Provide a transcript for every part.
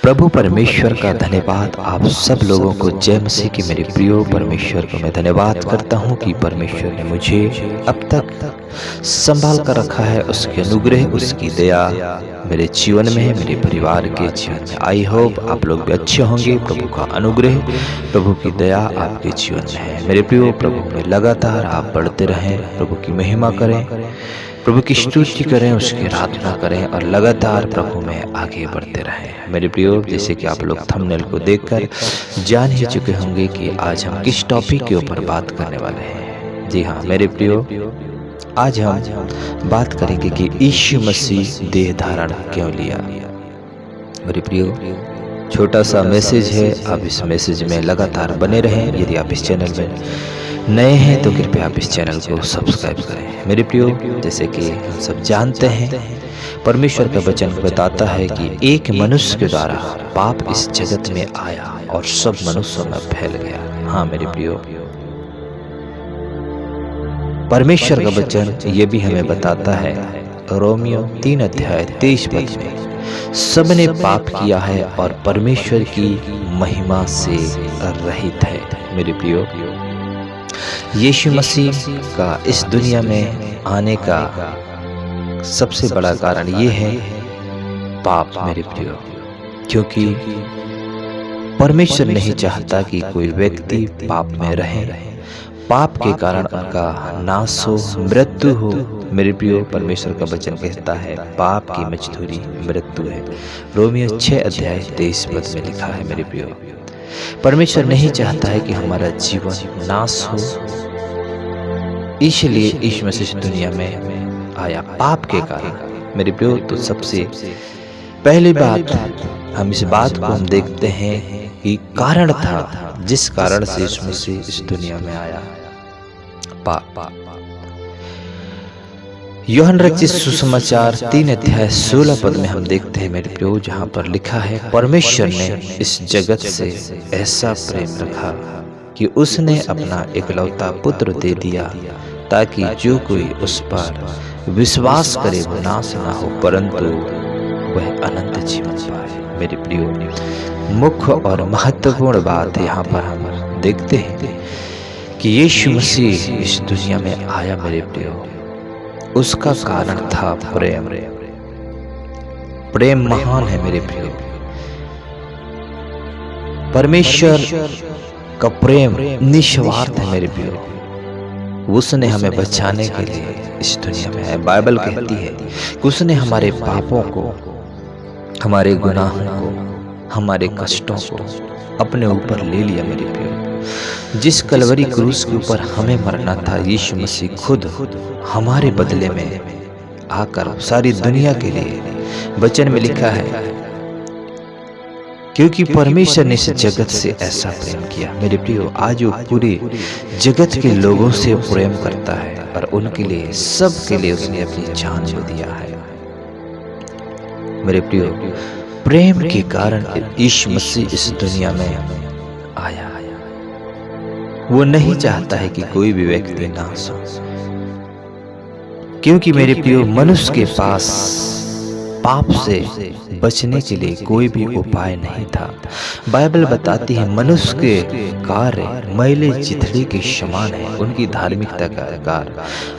प्रभु परमेश्वर का धन्यवाद आप सब लोगों को। जय मसीह की। मेरे प्रियो परमेश्वर को मैं धन्यवाद करता हूँ कि परमेश्वर ने मुझे अब तक संभाल कर रखा है। उसके अनुग्रह, उसकी दया मेरे जीवन में है, मेरे परिवार के जीवन में। आई होप आप लोग भी अच्छे होंगे। प्रभु का अनुग्रह, प्रभु की दया आपके जीवन में है। मेरे प्रियो, प्रभु में लगातार आप बढ़ते रहें, प्रभु की महिमा करें, प्रभु की स्तुति करें, उसकी आराधना करें और लगातार प्रभु में आगे बढ़ते रहें। मेरे प्रियो, जैसे कि आप लोग थंबनेल को देखकर जान ही चुके होंगे कि आज हम किस टॉपिक के ऊपर बात करने वाले हैं। जी हाँ मेरे प्रियो, आज हम बात करेंगे कि यीशु मसीह देह धारण क्यों लिया। मेरे प्रियो, छोटा सा मैसेज है, आप इस मैसेज में लगातार बने रहें। यदि आप इस चैनल में नए हैं तो कृपया आप इस चैनल को सब्सक्राइब करें। मेरे प्रियो, जैसे कि हम सब जानते हैं, परमेश्वर का वचन बताता है कि एक मनुष्य के द्वारा पाप इस जगत में आया और सब मनुष्यों में फैल गया। हाँ मेरे प्रियो, परमेश्वर का वचन ये भी हमें बताता है, रोमियो 3:23 में, सबने पाप किया है और परमेश्वर की महिमा से रहित है। मेरे प्रियो, यीशु मसीह का इस दुनिया में आने का सबसे बड़ा कारण ये है पाप। मेरे प्रियो, क्योंकि परमेश्वर नहीं चाहता कि कोई व्यक्ति पाप में रहे, पाप के कारण उनका नाश हो, मृत्यु हो। मेरे प्रियो, परमेश्वर का वचन कहता है पाप की मजदूरी मृत्यु है। रोमियो 6:23 में लिखा है। मेरे प्रियो, परमेश्वर नहीं चाहता है कि हमारा जीवन नाश हो, इसलिए यीशु मसीह दुनिया में आया पाप के कारण। मेरे प्रियो, तो सबसे पहली बात हम इस बात को हम देखते हैं कि कारण था जिस कारण से यीशु मसीह इस दुनिया में आया, पाप। यूहन्ना रचित सुसमाचार 3:16 में हम देखते हैं मेरे प्रियो, जहाँ पर लिखा है, परमेश्वर ने इस जगत से ऐसा प्रेम रखा कि उसने अपना एकलौता पुत्र दे दिया, ताकि जो कोई उस पर विश्वास करे वो नाश ना हो, परंतु वह अनंत जीवन पाए। मेरे प्रियो, मुख्य और महत्वपूर्ण बात यहाँ पर हम देखते हैं कि यीशु मसीह इस दुनिया में आया। मेरे प्रियो, उसका कारण था प्रेम। प्रेम महान है मेरे प्रियो। परमेश्वर का प्रेम निस्वार्थ है मेरे प्रियो। उसने हमें बचाने के लिए इस दुनिया में है। बाइबल कहती है कि उसने हमारे पापों को, हमारे गुनाहों को, हमारे कष्टों को अपने ऊपर ले लिया। मेरे प्रियो, जिस कलवरी क्रूस के ऊपर हमें मरना था, यीशु मसीह खुद हमारे बदले में आकर सारी दुनिया के लिए, वचन में लिखा है, क्योंकि परमेश्वर ने इस जगत से ऐसा प्रेम किया। मेरे प्रियो, आज वो पूरे जगत के लोगों से प्रेम करता है और उनके लिए, सब के लिए उसने अपनी जान को दिया है। मेरे प्रियो, प्रेम के कारण यीशु मसीह इस दुनिया में आया। वो नहीं चाहता है कि कोई भी व्यक्ति नाश हो, क्योंकि मेरे प्रियो, मनुष्य के पास पाप से बचने के लिए कोई भी उपाय नहीं था। बाइबल बताती है मनुष्य के कार्य मैले चिथड़े के समान है, उनकी धार्मिकता का कार्य।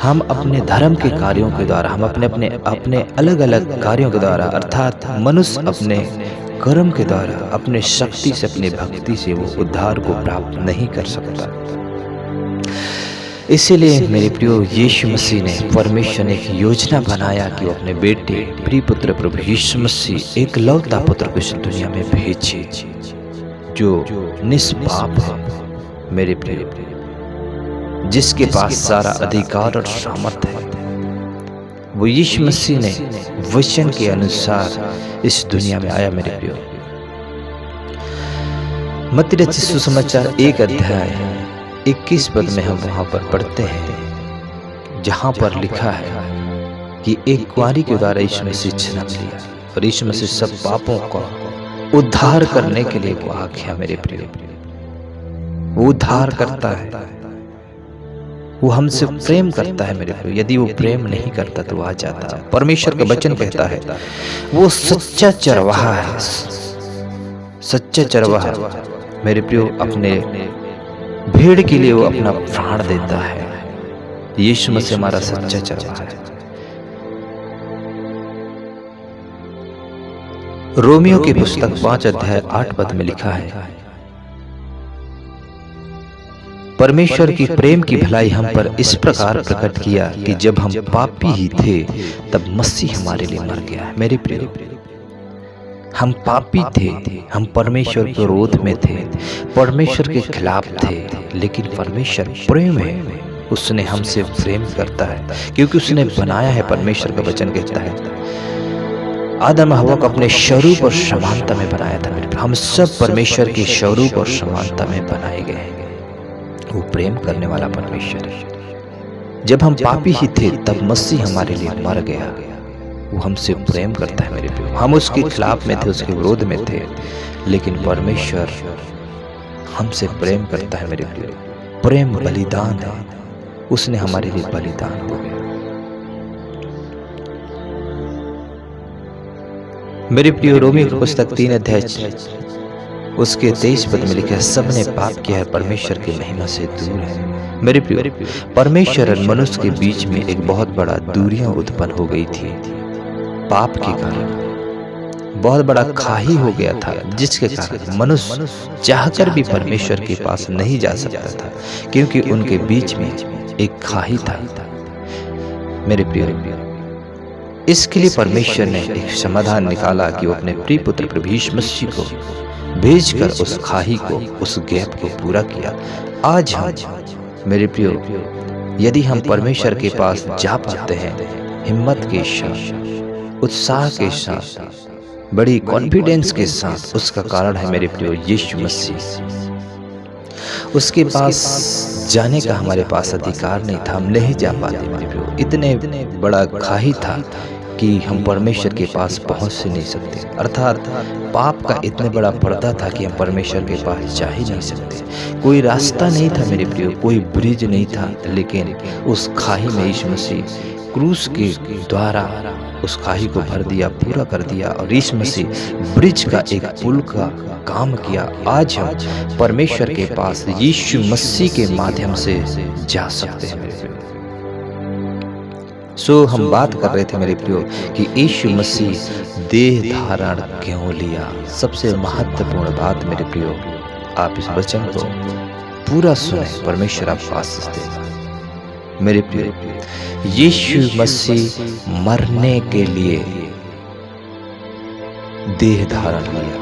हम अपने धर्म के कार्यों के द्वारा, हम अपने अलग अलग कार्यों के द्वारा, अर्थात मनुष्य अपने कर्म के द्वारा, अपने शक्ति से, अपने भक्ति से वो उद्धार को प्राप्त नहीं कर सकता। इसीलिए मेरे प्रियो, यीशु मसीह ने, परमेश्वर ने एक योजना बनाया कि वो अपने बेटे प्रिय पुत्र प्रभु यीशु मसीह, एक लौता पुत्र को इस दुनिया में भेजे जो निष्पाप है। मेरे प्रियो, जिसके पास सारा अधिकार और सामर्थ्य है, वो यीशु मसीह ने वचन के अनुसार इस दुनिया में आया। मेरे प्रियो, मत्ती रचित सुसमाचार 1:21 में हम वहां पर पढ़ते हैं, जहां पर लिखा है कि एक कुंवारी के द्वारा यीशु मसीह जन्म लिया और यीशु मसीह सब पापों का उद्धार करने के लिए वो आ गया। मेरे प्रियो, वो उद्धार करता है, वो हमसे प्रेम करता है। मेरे प्रियो, यदि वो प्रेम नहीं करता तो आ जाता। परमेश्वर का वचन कहता है वो सच्चा चरवाहा है, सच्चा चरवाहा मेरे प्रियो अपने भेड़ के लिए वो अपना प्राण देता है। यीशु मसीह हमारा सच्चा चरवाहा है। रोमियो की पुस्तक 5 अध्याय 8 पद में लिखा है, परमेश्वर की प्रेम की भलाई हम पर इस प्रकार प्रकट किया कि जब हम पापी ही थे तब मसीह हमारे लिए मर गया। मेरे प्रियो, हम पापी थे, हम परमेश्वर के विरोध में थे, परमेश्वर के खिलाफ थे, लेकिन परमेश्वर प्रेम है, उसने हमसे प्रेम करता है क्योंकि उसने बनाया है। परमेश्वर का वचन कहता है आदम हवा को अपने स्वरूप और समानता में बनाया था। मेरे हम सब परमेश्वर के स्वरूप और समानता में बनाए गए हैं। वो प्रेम करने वाला परमेश्वर है। जब हम पापी ही थे तब मसीह हमारे लिए मर गया। वो हमसे प्रेम करता है मेरे प्रियो। हम उसके खिलाफ में थे, उसके विरोध में थे, लेकिन परमेश्वर हमसे प्रेम करता है मेरे प्रियो। प्रेम बलिदान है, उसने हमारे लिए बलिदान हो गया। मेरे प्रियो, रोमी की पुस्तक 3 अध्याय उसके 23 पद में लिखा है, सबने पाप किया है, परमेश्वर की महिमा से दूर है। मेरे प्रियो, परमेश्वर और मनुष्य के बीच में एक बहुत बड़ा दूरियां उत्पन्न हो गई थी। पाप के कारण बहुत बड़ा खाई हो गया था, जिसके कारण मनुष्य चाहकर भी परमेश्वर के पास नहीं जा सकता था, क्योंकि उनके बीच में एक खाई था। मेरे प्रियो, इसके लिए परमेश्वर ने एक समाधान निकाला कि वो अपने प्रिय पुत्र प्रभु यीशु मसीह को भेजकर उस खाई को, उस गैप को पूरा किया। आज हम मेरे प्रियो, यदि हम परमेश्वर के पास जा पाते हैं हिम्मत के साथ, उत्साह के साथ, बड़ी कॉन्फिडेंस के साथ, उसका कारण है मेरे प्रियो यीशु मसीह। उसके पास जाने का हमारे पास अधिकार नहीं था, हम नहीं जा पाते मेरे प्रियो। इतने बड़ा खाई था कि हम परमेश्वर के पास पहुंच से नहीं सकते। अर्थात पाप का इतना बड़ा पर्दा था कि हम परमेश्वर के पास जा ही नहीं सकते। कोई रास्ता नहीं था मेरे प्रियो, कोई ब्रिज नहीं था, लेकिन उस खाई में यीशु मसीह क्रूस के द्वारा उस खाई को भर दिया, पूरा कर दिया, और यीशु मसीह ब्रिज का, एक पुल का काम किया। आज हम परमेश्वर के पास यीशु मसीह के माध्यम से जा सकते हैं मेरे प्रियो। हम बात कर रहे थे मेरे प्रियो कि यीशु मसीह देह धारण क्यों लिया। सबसे महत्वपूर्ण बात मेरे प्रियो, आप इस वचन को पूरा सुने, परमेश्वर आपको आशीष देगा। मेरे प्रियो, यीशु मसीह मरने के लिए देह धारण लिया।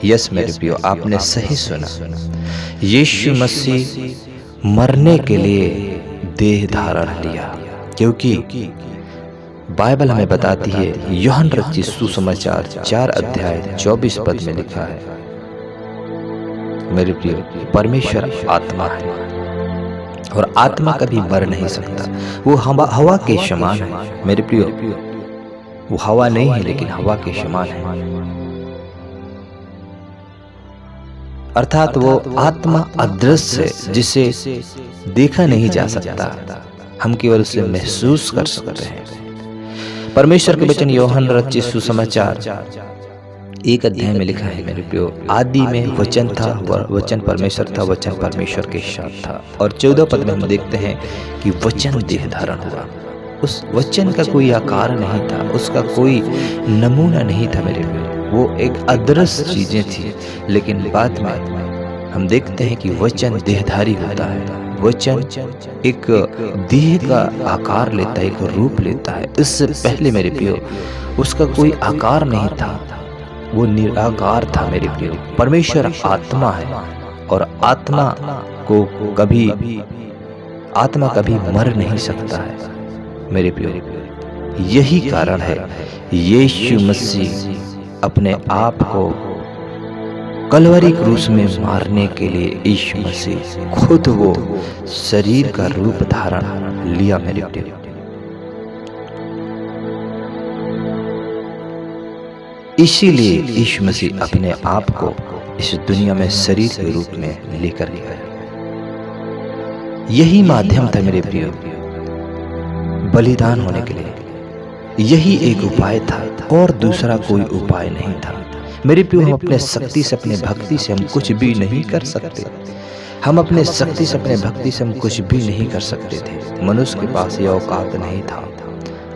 यस मेरे प्रियो, आपने सही सुना। यीशु मसीह मरने के लिए देह धारण लिया, क्योंकि बाइबल हमें बताती है, यूहन्ना रचित सुसमाचार 4 अध्याय 24 पद में लिखा है, मेरे प्रियो, परमेश्वर आत्मा है और आत्मा कभी मर नहीं सकता। वो हवा के समान है मेरे प्रियो। वो हवा नहीं है, लेकिन हवा के समान है। अर्थात वो आत्मा अदृश्य है, जिसे देखा नहीं जा सकता, हम केवल उसे महसूस कर सकते हैं। परमेश्वर के वचन यूहन्ना रचित सुसमाचार 1 अध्याय में लिखा है मेरे प्रियो, आदि में वचन था, वचन परमेश्वर था, वचन परमेश्वर के साथ था। और 14 पद में हम देखते हैं कि वचन देह धारण हुआ। उस वचन का कोई आकार नहीं था, उसका कोई नमूना नहीं था मेरे प्रियो। वो एक अदृश्य चीजें थी, लेकिन बाद में हम देखते हैं कि वचन देहधारी होता है। वचन एक देह का आकार लेता है, एक रूप लेता है। इससे पहले मेरे प्रियो उसका कोई आकार नहीं था, वो निराकार था मेरे प्रियो। परमेश्वर आत्मा है और आत्मा कभी मर नहीं सकता है मेरे प्रियो। यही कारण है यीशु मसीह अपने आप को कलवरी क्रूस में मारने के लिए यीशु मसीह खुद वो शरीर का रूप धारण लिया मेरे प्रियो। इसीलिए यीशु मसीह अपने आप को इस दुनिया में शरीर के रूप में लेकर गया। यही माध्यम था मेरे प्रियो बलिदान होने के लिए। यही एक उपाय था और दूसरा कोई उपाय नहीं था। मेरे प्रियो, हम अपने शक्ति से, अपने भक्ति से हम कुछ भी नहीं कर सकते। हम अपने शक्ति से, अपने भक्ति से हम कुछ भी नहीं कर सकते थे। मनुष्य के पास ये औकात नहीं था,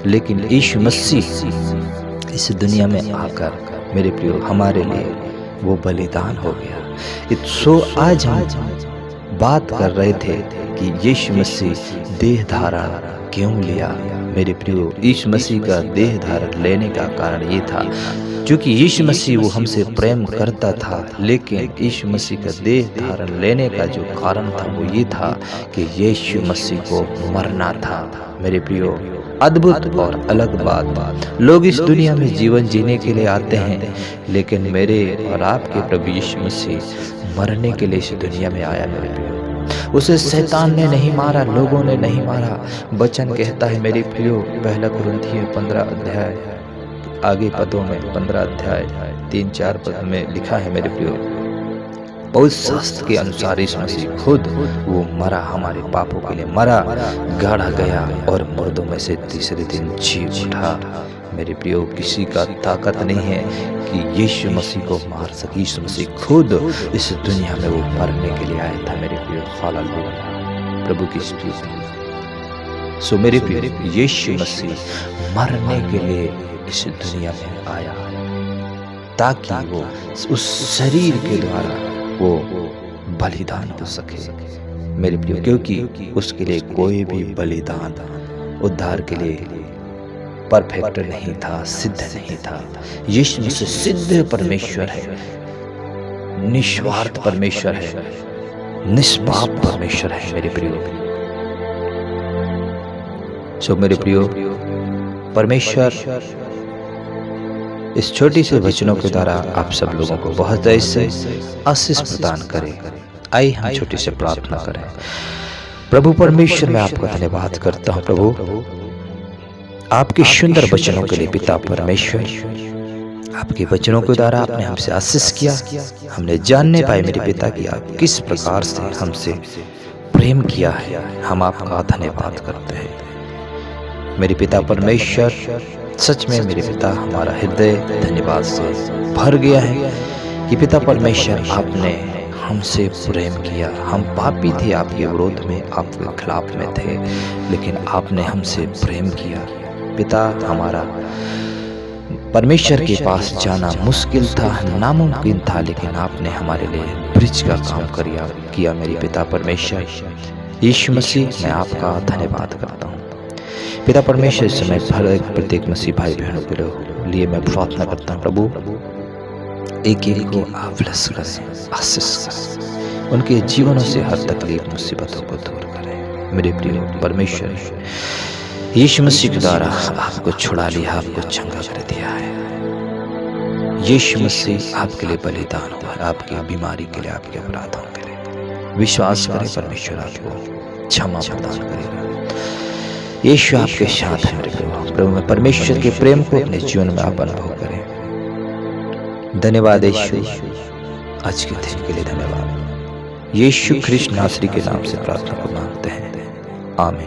लेकिन यीशु मसीह इस दुनिया में आकर मेरे प्रियो हमारे लिए वो बलिदान हो गया। सो आज हम बात कर रहे थे कि यीशु मसीह देह धारण क्यों लिया। मेरे प्रियो, यीशु मसीह का देह धारण लेने का कारण ये था क्योंकि यीशु मसीह वो हमसे प्रेम करता था, लेकिन यीशु मसीह का देह धारण लेने का जो कारण था वो ये था कि यीशु मसीह को मरना था। मेरे प्रियो, अद्भुत और अलग बात, लोग इस दुनिया में जीवन जीने के लिए आते हैं, लेकिन मेरे और आपके प्रभु यीशु मसीह मरने के लिए इस दुनिया में आया। मेरे प्रियो, उसे शैतान ने नहीं मारा, लोगों ने नहीं मारा। वचन कहता है मेरे प्रियो, पहला कुरिन्थियों 15 अध्याय आगे पदों में 15 अध्याय 3-4 पद में लिखा है मेरे प्रियो, पवित्र शास्त्र के अनुसार यीशु मसीह खुद वो मरा, हमारे पापों के लिए मरा, गाड़ा गया और मुर्दों में से तीसरे दिन जी उठा। मेरे प्रियो, किसी का ताकत नहीं है कि यीशु मसीह को मार सके। यीशु मसीह खुद इस दुनिया में वो मरने के लिए आया था। मेरे प्रियो, हालेलुया, प्रभु की स्तुति। सो मेरे प्रियो, यीशु मसीह मरने के लिए इस दुनिया में आया ताकि वो उस शरीर के द्वारा वो बलिदान हो सके। मेरे प्रियो, क्योंकि उसके लिए कोई भी बलिदान उद्धार के लिए परफेक्ट नहीं था, सिद्ध नहीं था। यीशु मसीह सिद्ध परमेश्वर है, निस्वार्थ परमेश्वर है, निष्पाप परमेश्वर है। मेरे प्रियो, सो मेरे प्रियो, परमेश्वर इस छोटी से वचनों के द्वारा आप सब लोगों को बहुत ऐसे आशीष प्रदान करें। आइए हम छोटी से प्रार्थना करें। प्रभु परमेश्वर, मैं आपका धन्यवाद करता हूँ प्रभु, आपके सुंदर वचनों के लिए। पिता परमेश्वर, आपके वचनों के द्वारा आपने हमसे आशीष किया, हमने जानने पाए मेरे पिता कि आप किस प्रकार से हमसे प्रेम किया है। हम आपका धन्यवाद करते हैं मेरे पिता परमेश्वर। सच में मेरे पिता, हमारा हृदय धन्यवाद से भर गया है कि पिता परमेश्वर आपने हमसे प्रेम किया। हम पापी थे, आपके विरोध में, आपके खिलाफ में थे, लेकिन आपने हमसे प्रेम किया। पिता, हमारा परमेश्वर के पास जाना मुश्किल था, नामुमकिन था, लेकिन आपने हमारे लिए ब्रिज का काम किया मेरे पिता परमेश्वर। यीशु मसीह, मैं आपका धन्यवाद करता हूँ पिता परमेश्वर। इस समय प्रत्येक मसीह भाई बहनों के लिए मैं प्रार्थना करता हूँ प्रभु, एक एक को आप ब्लेस करें, आशीष करें, उनके जीवनों से हर तकलीफ मुसीबतों को दूर करें। मेरे प्रिय परमेश्वर, यीशु मसीह के द्वारा आपको छुड़ा लिया, आपको चंगा कर दिया है। यीशु मसीह आपके लिए बलिदान हुआ, आपकी बीमारी के लिए, आपके अपराधों के लिए। विश्वास करें, परमेश्वर आपको क्षमा प्रदान करेगा। यीशु आपके साथ है मेरे प्रभु। मैं परमेश्वर के प्रेम को अपने जीवन में आप अनुभव करें। धन्यवाद यीशु, आज के दिन के लिए धन्यवाद। यीशु ख्रिस्त नासरी के नाम से प्रार्थना को मांगते हैं, आमीन।